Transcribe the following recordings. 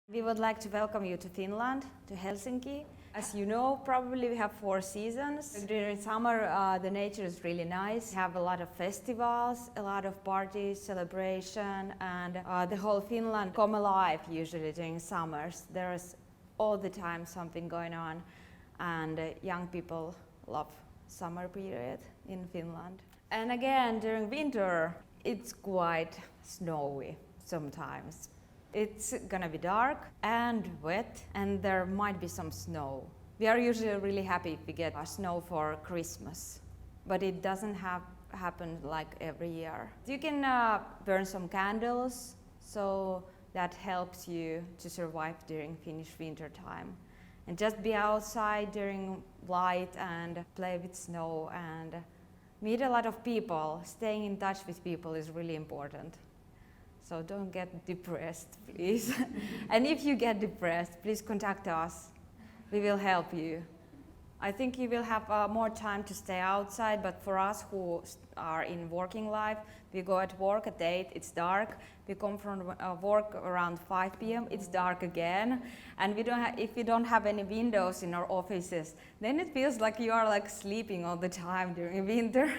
We would like to welcome you to Finland, to Helsinki. As you know, probably we have 4 seasons. During summer, the nature is really nice. We have a lot of festivals, a lot of parties, celebration, and the whole Finland come alive usually during summers. There is all the time something going on, and young people love summer period in Finland. And again, during winter, it's quite snowy sometimes. It's gonna be dark and wet, and there might be some snow. We are usually really happy if we get snow for Christmas, but it doesn't happen like every year. You can burn some candles, so that helps you to survive during Finnish winter time. And just be outside during light and play with snow and meet a lot of people. Staying in touch with people is really important. So don't get depressed, please. And if you get depressed, please contact us. We will help you. I think you will have more time to stay outside, but for us who are in working life, we go at work at 8, it's dark. We come from work around 5 p.m., it's dark again. And if we don't have any windows in our offices, then it feels like you are like sleeping all the time during winter.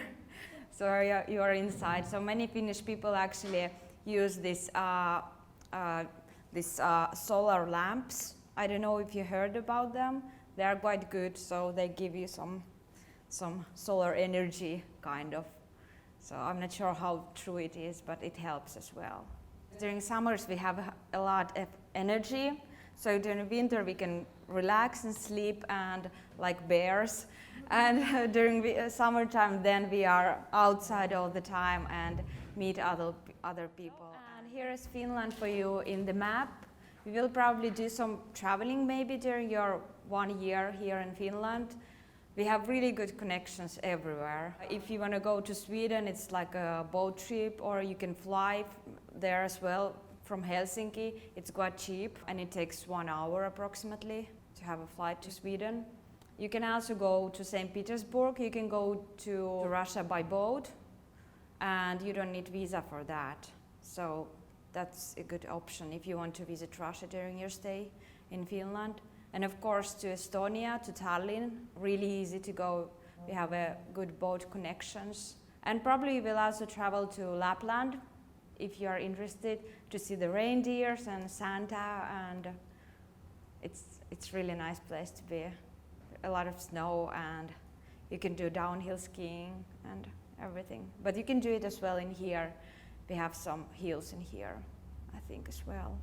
So you are inside. So many Finnish people actually use this solar lamps. I don't know if you heard about them. They are quite good, so they give you some solar energy, kind of. So I'm not sure how true it is, but it helps as well. During summers we have a lot of energy, so during winter we can relax and sleep and like bears. And during summertime then we are outside all the time and meet other people. And here is Finland for you in the map. We will probably do some traveling maybe during your 1 year here in Finland. We have really good connections everywhere. If you want to go to Sweden, it's like a boat trip, or you can fly there as well from Helsinki. It's quite cheap and it takes 1 hour approximately to have a flight to Sweden. You can also go to St. Petersburg. You can go to Russia by boat, and you don't need visa for that. So that's a good option if you want to visit Russia during your stay in Finland. And of course to Estonia, to Tallinn, really easy to go. We have good boat connections. And probably we'll also travel to Lapland if you are interested to see the reindeers and Santa, and it's really nice place to be. A lot of snow, and you can do downhill skiing and everything. But you can do it as well in here. We have some hills in here, I think, as well.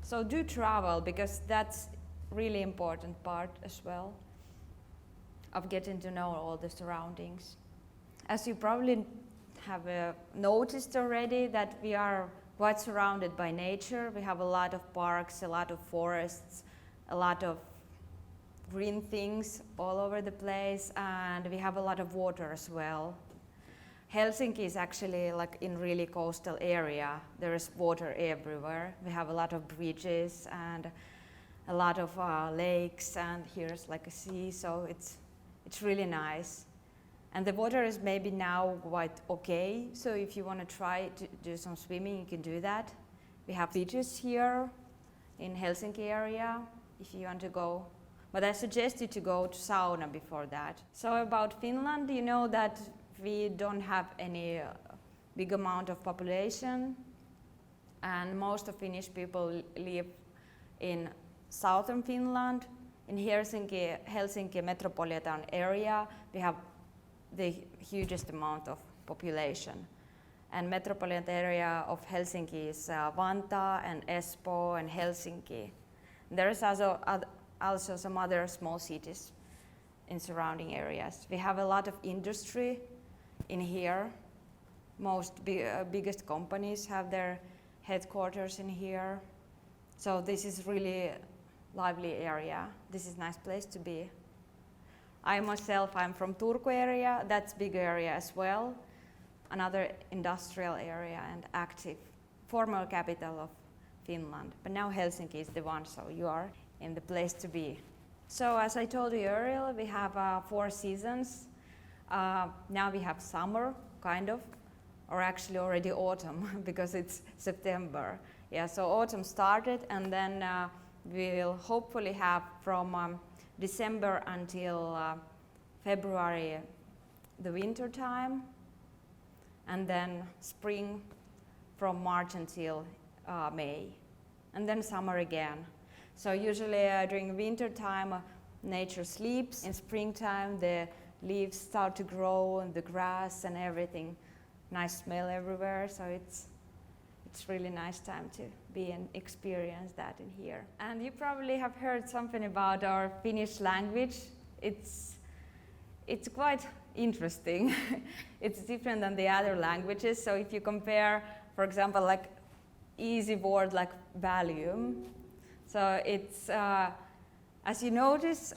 So do travel, because that's really important part as well of getting to know all the surroundings. As you probably have noticed already, that we are quite surrounded by nature. We have a lot of parks, a lot of forests, a lot of green things all over the place, and we have a lot of water as well. Helsinki is actually like in really coastal area. There is water everywhere. We have a lot of bridges and a lot of lakes, and here's like a sea, so it's really nice. And the water is maybe now quite okay, so if you want to try to do some swimming, you can do that. We have beaches here in Helsinki area if you want to go. But I suggest you to go to sauna before that. So about Finland, you know that we don't have any big amount of population, and most of Finnish people live in southern Finland. In Helsinki metropolitan area, we have the hugest amount of population. And metropolitan area of Helsinki is Vantaa and Espoo and Helsinki. There is also some other small cities in surrounding areas. We have a lot of industry in here. Biggest companies have their headquarters in here. So this is really lively area. This is a nice place to be. I'm from Turku area. That's big area as well. Another industrial area and active, former capital of Finland. But now Helsinki is the one, so you are in the place to be. So as I told you earlier, we have 4 seasons. Now we have summer, kind of, or actually already autumn because it's September. Yeah, so autumn started, and then we'll hopefully have from December until February the winter time, and then spring from March until May, and then summer again. So usually during winter time nature sleeps. In springtime the leaves start to grow and the grass and everything. Nice smell everywhere, so it's really nice time to be and experience that in here. And you probably have heard something about our Finnish language. It's quite interesting. It's different than the other languages. So if you compare, for example, like easy word like volume, so it's as you notice,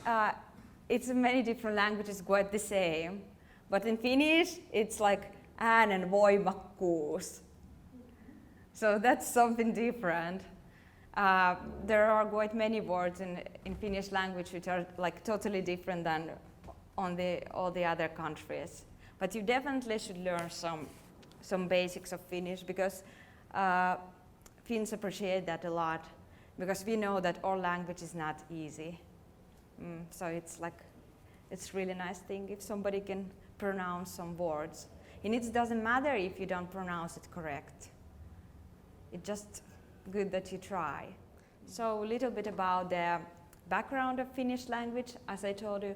it's in many different languages quite the same, but in Finnish it's like äänen voimakkuus. So that's something different. There are quite many words in Finnish language which are like totally different than on all the other countries. But you definitely should learn some basics of Finnish, because Finns appreciate that a lot, because we know that our language is not easy. So it's really nice thing if somebody can pronounce some words. And it doesn't matter if you don't pronounce it correct. It's just good that you try. So a little bit about the background of Finnish language, as I told you.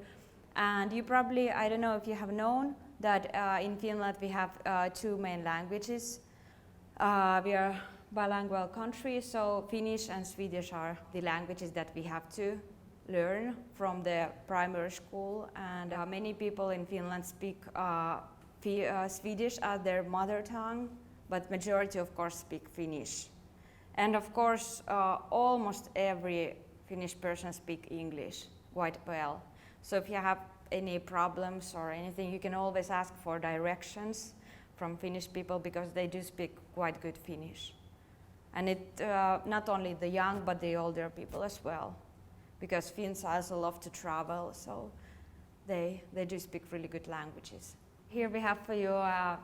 And you probably, I don't know if you have known that in Finland we have two main languages. We are a bilingual country, so Finnish and Swedish are the languages that we have to learn from the primary school. And many people in Finland speak Swedish as their mother tongue, but majority of course speak Finnish. And of course almost every Finnish person speaks English quite well. So if you have any problems or anything, you can always ask for directions from Finnish people, because they do speak quite good Finnish. And it not only the young but the older people as well, because Finns also love to travel, so they do speak really good languages. Here we have for you a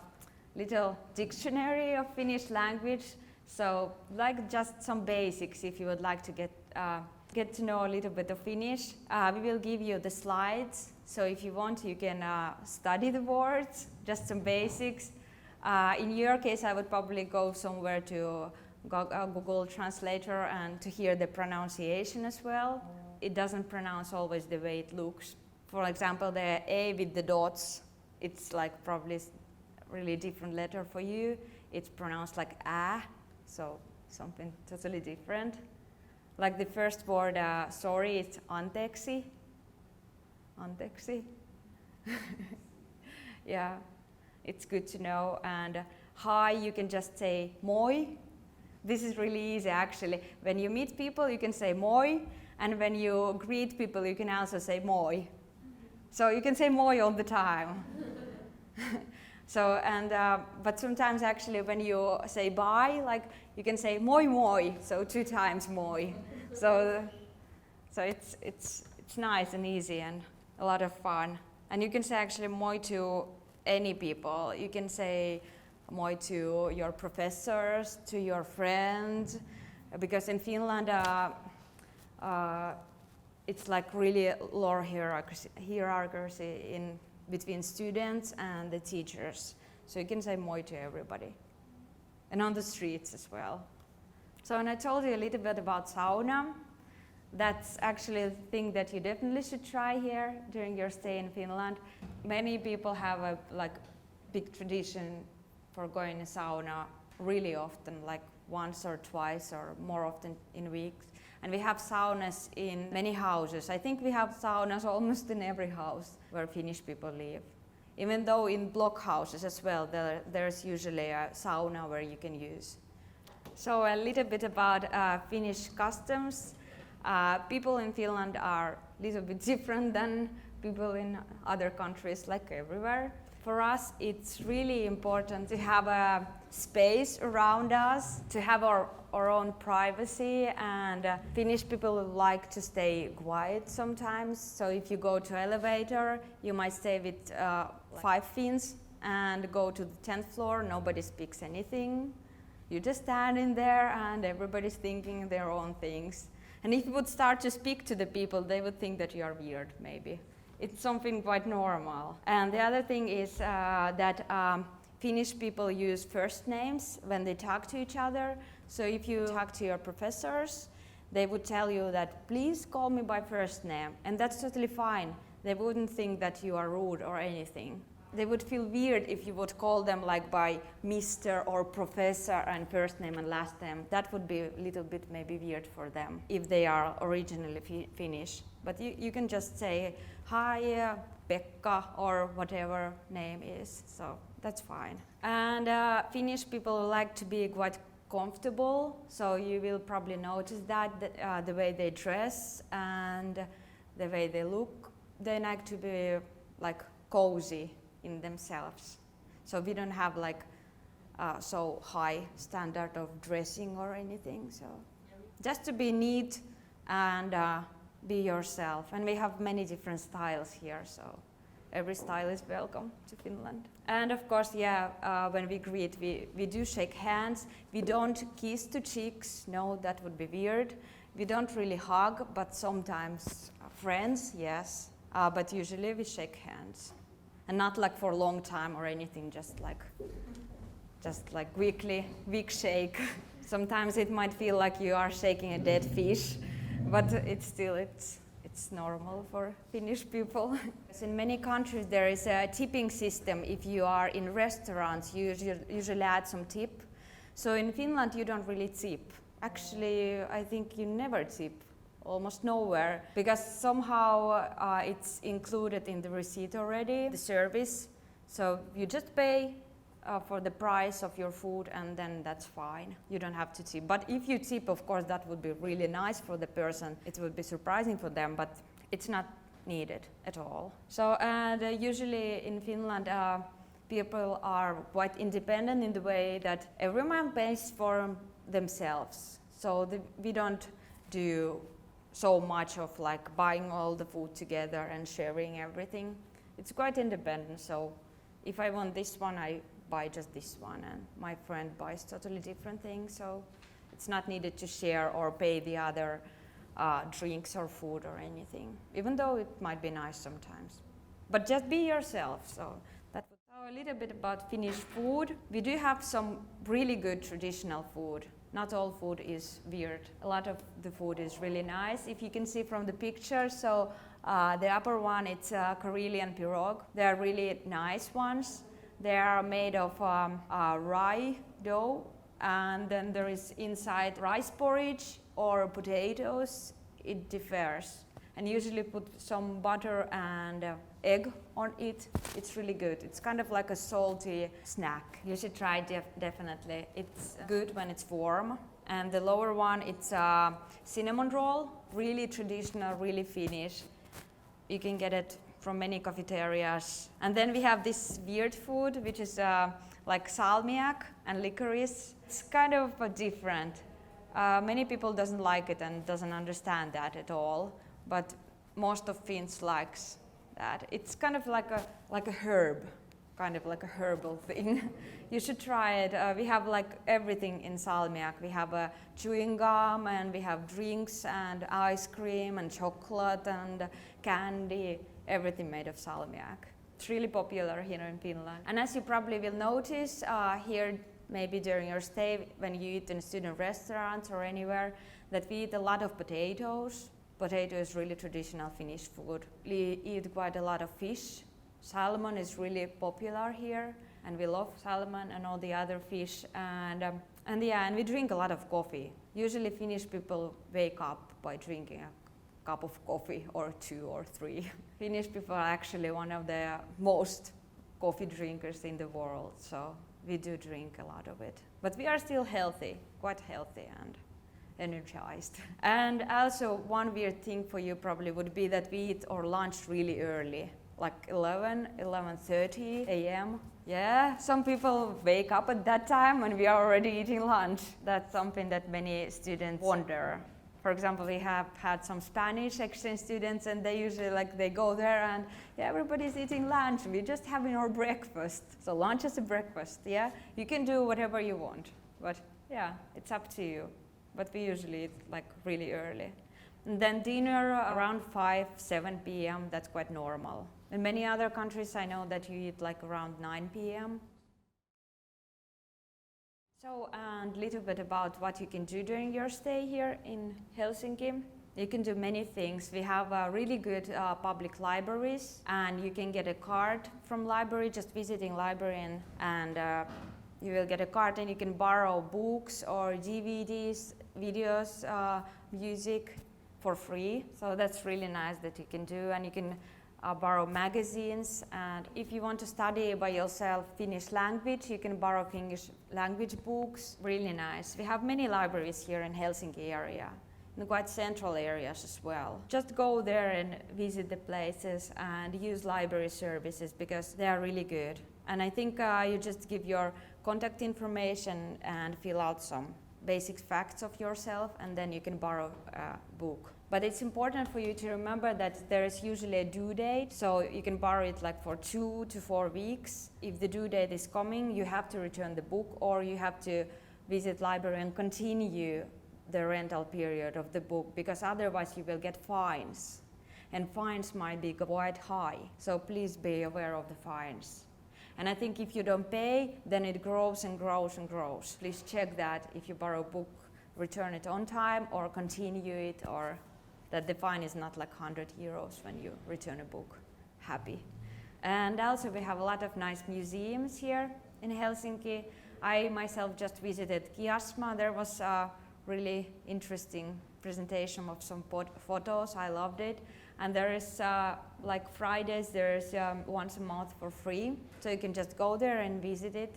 little dictionary of Finnish language. So like just some basics if you would like to get to know a little bit of Finnish. We will give you the slides, so if you want you can study the words, just some basics. In your case I would probably go somewhere to Google Translator and to hear the pronunciation as well. It doesn't pronounce always the way it looks. For example, the A with the dots, it's like probably really different letter for you. It's pronounced like A, so something totally different. Like the first word, sorry, it's anteeksi. Anteeksi. Yeah, it's good to know. And hi, you can just say moi. This is really easy actually. When you meet people, you can say moi, and when you greet people, you can also say moi. So you can say moi all the time. So and but sometimes actually when you say bye, like you can say moi moi, so 2 times moi. So it's nice and easy and a lot of fun. And you can say actually moi to any people. You can say moi to your professors, to your friends, because in Finland it's like really low hierarchy in between students and the teachers. So you can say moi to everybody. And on the streets as well. So, and I told you a little bit about sauna. That's actually a thing that you definitely should try here during your stay in Finland. Many people have a big tradition for going to sauna really often, like once or twice or more often in weeks. And we have saunas in many houses. I think we have saunas almost in every house where Finnish people live. Even though in block houses as well, there's usually a sauna where you can use. So a little bit about Finnish customs. People in Finland are a little bit different than people in other countries, like everywhere. For us, it's really important to have a space around us, to have our own privacy, and Finnish people like to stay quiet sometimes. So if you go to elevator, you might stay with 5 Finns and go to the 10th floor, nobody speaks anything. You just stand in there and everybody's thinking their own things. And if you would start to speak to the people, they would think that you are weird, maybe. It's something quite normal. And the other thing is that Finnish people use first names when they talk to each other. So if you talk to your professors, they would tell you that, please call me by first name. And that's totally fine. They wouldn't think that you are rude or anything. They would feel weird if you would call them like by Mr. or Professor and first name and last name. That would be a little bit maybe weird for them if they are originally Finnish. But you can just say, hi, Pekka, or whatever name is. So that's fine. And Finnish people like to be quite comfortable. So you will probably notice that the way they dress and the way they look, they like to be like cozy in themselves. So we don't have like so high standard of dressing or anything. So just to be neat and be yourself. And we have many different styles here, so every style is welcome to Finland. And of course, when we greet, we do shake hands. We don't kiss to cheeks. No, that would be weird. We don't really hug, but sometimes friends, yes. But usually we shake hands. And not like for a long time or anything, just like weak shake. Sometimes it might feel like you are shaking a dead fish, but it's normal for Finnish people. In many countries there is a tipping system. If you are in restaurants, you usually add some tip. So in Finland you don't really tip. Actually, I think you never tip. Almost nowhere, because somehow it's included in the receipt already, the service. So you just pay for the price of your food and then that's fine. You don't have to tip. But if you tip, of course, that would be really nice for the person. It would be surprising for them, but it's not needed at all. So and usually in Finland, people are quite independent in the way that everyone pays for themselves. So we don't do so much of like buying all the food together and sharing everything. It's quite independent, so if I want this one, I buy just this one, and my friend buys totally different things, so it's not needed to share or pay the other drinks or food or anything, even though it might be nice sometimes. But just be yourself, so that was a little bit about Finnish food. We do have some really good traditional food. Not all food is weird. A lot of the food is really nice. If you can see from the picture, so the upper one, it's Karelian pirog. They are really nice ones. They are made of rye dough, and then there is inside rice porridge or potatoes. It differs. And usually put some butter and egg on it. It's really good. It's kind of like a salty snack. You should try it definitely. It's good when it's warm. And the lower one, it's a cinnamon roll, really traditional, really Finnish. You can get it from many cafeterias. And then we have this weird food, which is like salmiak and licorice. It's kind of different. Many people doesn't like it and doesn't understand that at all. But most of Finns likes that. It's kind of like a herb, kind of like a herbal thing. You should try it. We have like everything in salmiak. We have a chewing gum, and we have drinks and ice cream and chocolate and candy, everything made of salmiak. It's really popular here in Finland. And as you probably will notice here, maybe during your stay, when you eat in student restaurants or anywhere, that we eat a lot of potatoes. Potato is really traditional Finnish food. We eat quite a lot of fish. Salmon is really popular here, and we love salmon and all the other fish. And we drink a lot of coffee. Usually Finnish people wake up by drinking a cup of coffee or 2 or 3. Finnish people are actually one of the most coffee drinkers in the world, so we do drink a lot of it. But we are still healthy, quite healthy and energized. And also one weird thing for you probably would be that we eat our lunch really early, like 11:30 a.m. Yeah, some people wake up at that time and we are already eating lunch. That's something that many students wonder. For example, we have had some Spanish exchange students, and they usually they go there and everybody's eating lunch. We're just having our breakfast. So lunch is a breakfast, yeah? You can do whatever you want. but yeah, it's up to you. But we usually eat like really early. And then dinner around 5, 7 p.m., that's quite normal. In many other countries I know that you eat like around 9 p.m. So, and a little bit about what you can do during your stay here in Helsinki. You can do many things. We have really good public libraries, and you can get a card from library, just visiting library, and you will get a card and you can borrow books or DVDs, videos, music for free. So that's really nice that you can do, and you can borrow magazines, and if you want to study by yourself Finnish language, you can borrow Finnish language books. Really nice. We have many libraries here in Helsinki area, in quite central areas as well. Just go there and visit the places and use library services because they are really good. And I think you just give your contact information and fill out some basic facts of yourself, and then you can borrow a book. But it's important for you to remember that there is usually a due date, so you can borrow it like for 2 to 4 weeks. If the due date is coming, you have to return the book, or you have to visit library and continue the rental period of the book, because otherwise you will get fines, and fines might be quite high. So please be aware of the fines. And I think if you don't pay, then it grows and grows and grows. Please check that if you borrow a book, return it on time or continue it, or that the fine is not like 100 euros when you return a book. Happy. And also we have a lot of nice museums here in Helsinki. I myself just visited Kiasma. There was a really interesting presentation of some photos. I loved it. And there is like Fridays, there is once a month for free, so you can just go there and visit it.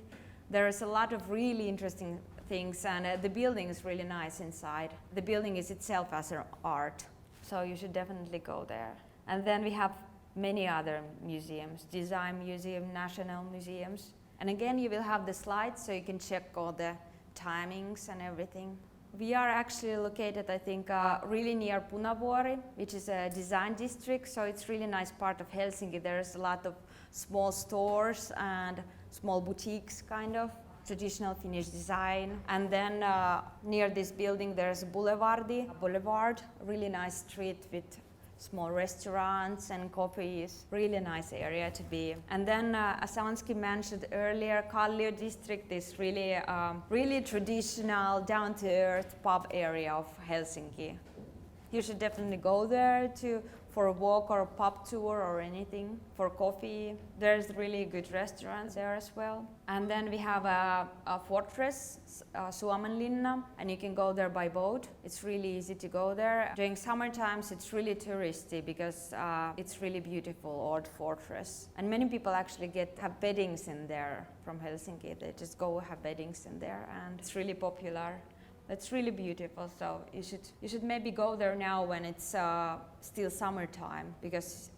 There is a lot of really interesting things, and the building is really nice inside. The building is itself as an art, so you should definitely go there. And then we have many other museums, design museum, national museums. And again, you will have the slides, so you can check all the timings and everything. We are actually located, I think, really near Punavuori, which is a design district, so it's really nice part of Helsinki. There's a lot of small stores and small boutiques, kind of, traditional Finnish design. And then near this building there's Boulevard, really nice street with small restaurants and coffees, really nice area to be. And then as Anski mentioned earlier, Kallio district is really really traditional, down-to-earth pub area of Helsinki. You should definitely go there for a walk or a pub tour or anything, for coffee. There's really good restaurants there as well. And then we have a fortress, Suomenlinna, and you can go there by boat. It's really easy to go there. During summer times it's really touristy because it's really beautiful old fortress. And many people actually have weddings in there from Helsinki. They just go have weddings in there, and it's really popular. It's really beautiful, so you should maybe go there now when it's still summertime, because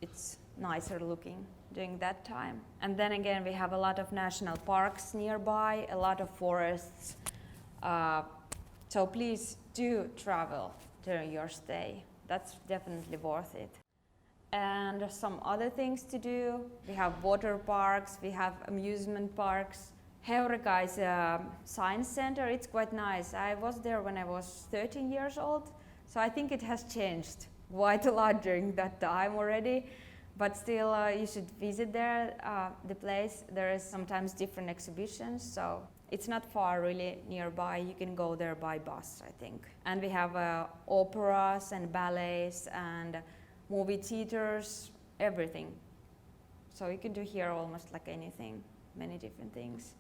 it's nicer looking during that time. And then again, we have a lot of national parks nearby, a lot of forests. So please do travel during your stay. That's definitely worth it. And some other things to do. We have water parks, we have amusement parks. Heureka is a science center. It's quite nice. I was there when I was 13 years old, so I think it has changed quite a lot during that time already. But still, you should visit there, the place. There is sometimes different exhibitions, so it's not far really nearby. You can go there by bus, I think. And we have operas and ballets and movie theaters, everything. So you can do here almost like anything, many different things.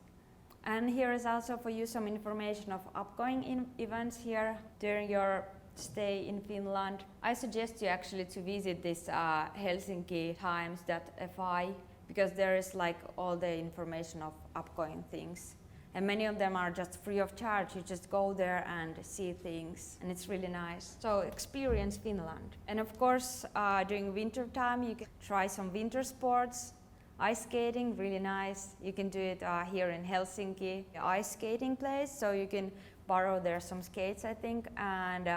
And here is also for you some information of upcoming events here during your stay in Finland. I suggest you actually to visit this helsinkitimes.fi, because there is like all the information of upcoming things. And many of them are just free of charge. You just go there and see things, and it's really nice. So experience Finland. And of course, during winter time, you can try some winter sports. Ice skating, really nice. You can do it here in Helsinki, ice skating place, so you can borrow there some skates, I think, and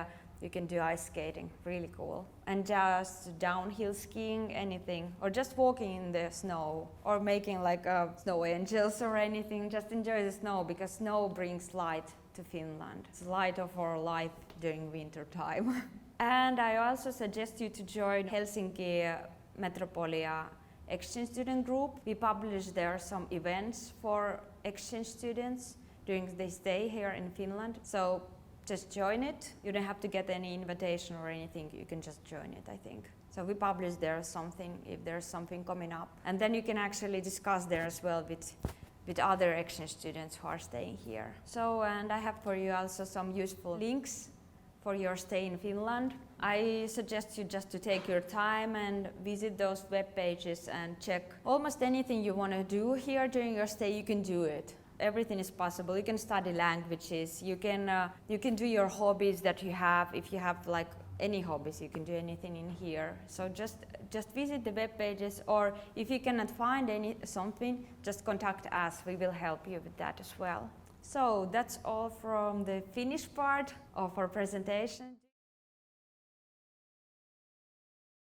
You can do ice skating, really cool. And just downhill skiing, anything, or just walking in the snow, or making like snow angels or anything. Just enjoy the snow, because snow brings light to Finland. It's the light of our life during winter time. And I also suggest you to join Helsinki Metropolia exchange student group. We publish there some events for exchange students during their stay here in Finland. So just join it. You don't have to get any invitation or anything. You can just join it, I think. So we publish there something if there's something coming up. And then you can actually discuss there as well with other exchange students who are staying here. So, and I have for you also some useful links for your stay in Finland. I suggest you just to take your time and visit those web pages and check almost anything you want to do here during your stay. You can do it. Everything is possible. You can study languages. You can do your hobbies that you have. If you have like any hobbies, you can do anything in here. So just visit the web pages, or if you cannot find something, just contact us. We will help you with that as well. So that's all from the Finnish part of our presentation.